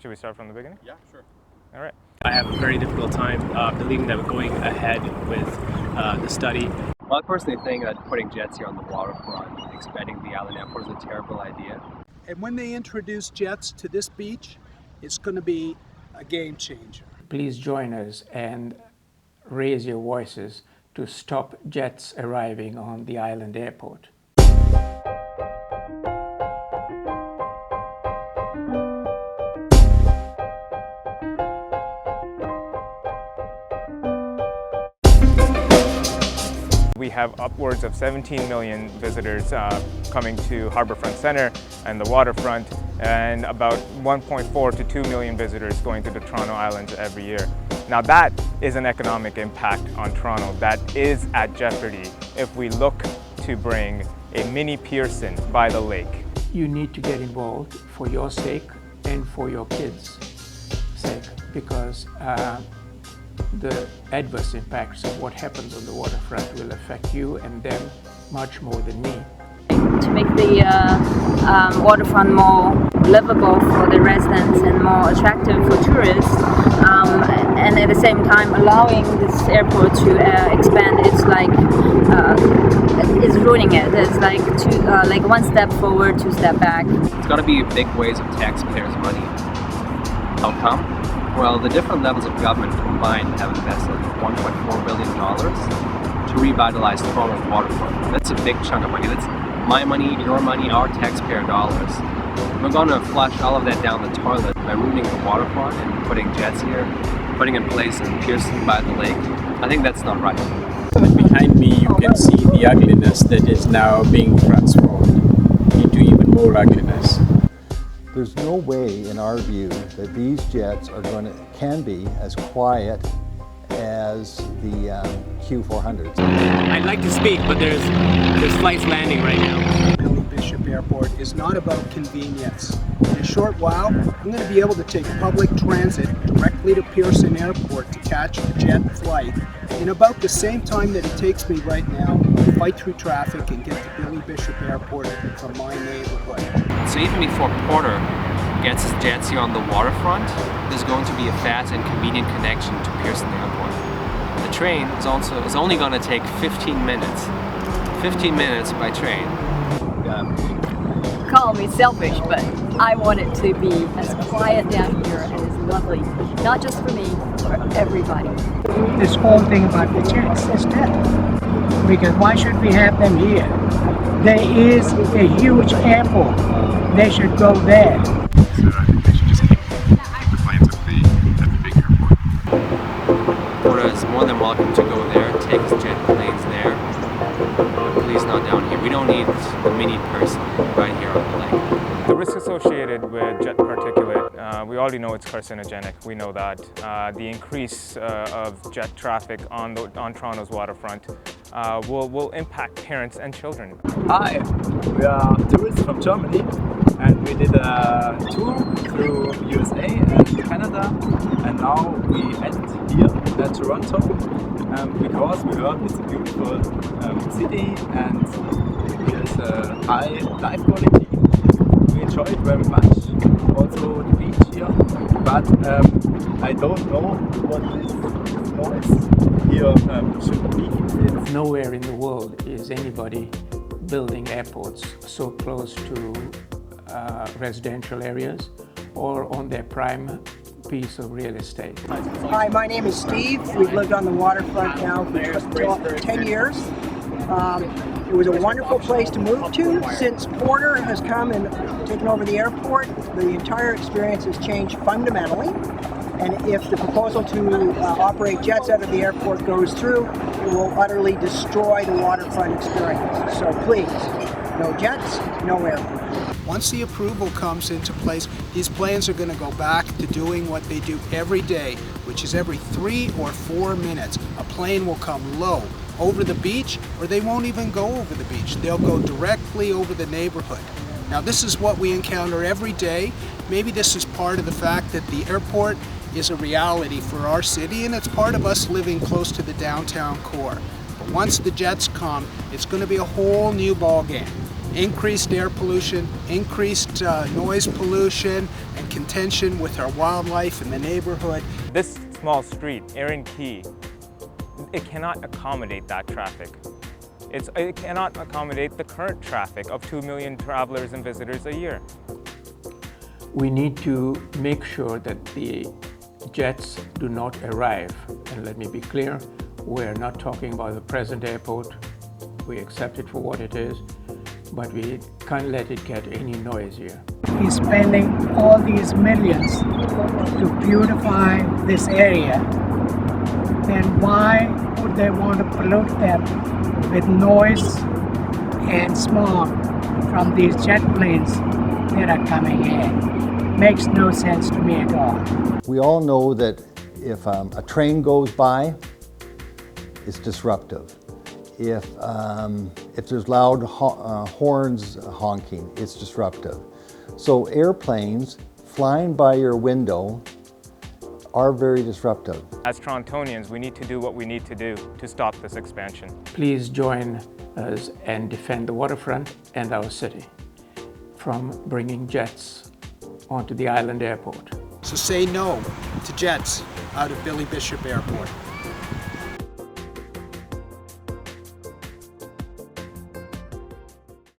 Should we start from the beginning? Yeah, sure. All right. I have a very difficult time believing that we're going ahead with the study. Well, I personally think that putting jets here on the waterfront, expanding the island airport is a terrible idea. And when they introduce jets to this beach, it's going to be a game changer. Please join us and raise your voices to stop jets arriving on the island airport. We have upwards of 17 million visitors coming to Harbourfront Centre and the waterfront, and about 1.4 to 2 million visitors going to the Toronto Islands every year. Now that is an economic impact on Toronto that is at jeopardy if we look to bring a mini Pearson by the lake. You need to get involved for your sake and for your kids' sake, because the adverse impacts of what happens on the waterfront will affect you and them much more than me. To make the waterfront more livable for the residents and more attractive for tourists, and at the same time allowing this airport to expand, it's ruining it. It's like one step forward, two step back. It's got to be big waste of taxpayers' money. How come? Well, the different levels of government combined have invested $1.4 billion to revitalize Toronto's waterfront. That's a big chunk of money. That's my money, your money, our taxpayer dollars. We're going to flush all of that down the toilet by ruining the waterfront and putting jets here, putting in place in Pearson by the lake. I think that's not right. Behind me you can see the ugliness that is now being transformed into even more ugliness. There's no way, in our view, that these jets can be as quiet as the Q400s. I'd like to speak, but there's flights landing right now. Billy Bishop Airport is not about convenience. In a short while, I'm going to be able to take public transit directly to Pearson Airport to catch a jet flight in about the same time that it takes me right now to fight through traffic and get to Billy Bishop Airport from my neighborhood. So even before Porter gets his jets here on the waterfront, there's going to be a fast and convenient connection to Pearson Airport. The train is only going to take 15 minutes. 15 minutes by train. Call me selfish, but I want it to be as quiet down here and as lovely, not just for me, for everybody. This whole thing about the jets is dead. Because why should we have them here? There is a huge airport. They should go there. So I think they should just keep the planes at the big airport. Porter is more than welcome to go there, take his jet planes there, but please not down here. We don't need the mini Pearson right here on the lake. The risk associated with jet particulate, we already know it's carcinogenic. We know that. The increase of jet traffic on Toronto's waterfront will impact parents and children. Hi, we are tourists from Germany, and we did a tour through USA and Canada, and now we end here at Toronto because we heard it's a beautiful city and there's a high life quality. We enjoy it very much, also the beach here, but I don't know what this noise here should be. Nowhere in the world is anybody building airports so close to residential areas or on their prime piece of real estate. Hi, my name is Steve. We've lived on the waterfront now for 10 years. It was a wonderful place to move to. Since Porter has come and taken over the airport, the entire experience has changed fundamentally. And if the proposal to operate jets out of the airport goes through, it will utterly destroy the waterfront experience. So please, no jets, no airport. Once the approval comes into place, these planes are going to go back to doing what they do every day, which is every 3 or 4 minutes, a plane will come low over the beach, or they won't even go over the beach. They'll go directly over the neighborhood. Now this is what we encounter every day. Maybe this is part of the fact that the airport is a reality for our city, and it's part of us living close to the downtown core. But once the jets come, it's going to be a whole new ballgame. Increased air pollution, increased noise pollution, and contention with our wildlife and the neighborhood. This small street, Erin Key, it cannot accommodate that traffic. It cannot accommodate the current traffic of 2 million travelers and visitors a year. We need to make sure that the jets do not arrive. And let me be clear, we're not talking about the present airport. We accept it for what it is, but we can't let it get any noisier. He's spending all these millions to beautify this area. Then why would they want to pollute them with noise and smog from these jet planes that are coming in? Makes no sense to me at all. We all know that if a train goes by, it's disruptive. If there's loud horns honking, it's disruptive. So airplanes flying by your window are very disruptive. As Torontonians, we need to do what we need to do to stop this expansion. Please join us and defend the waterfront and our city from bringing jets onto the island airport. So say no to jets out of Billy Bishop Airport.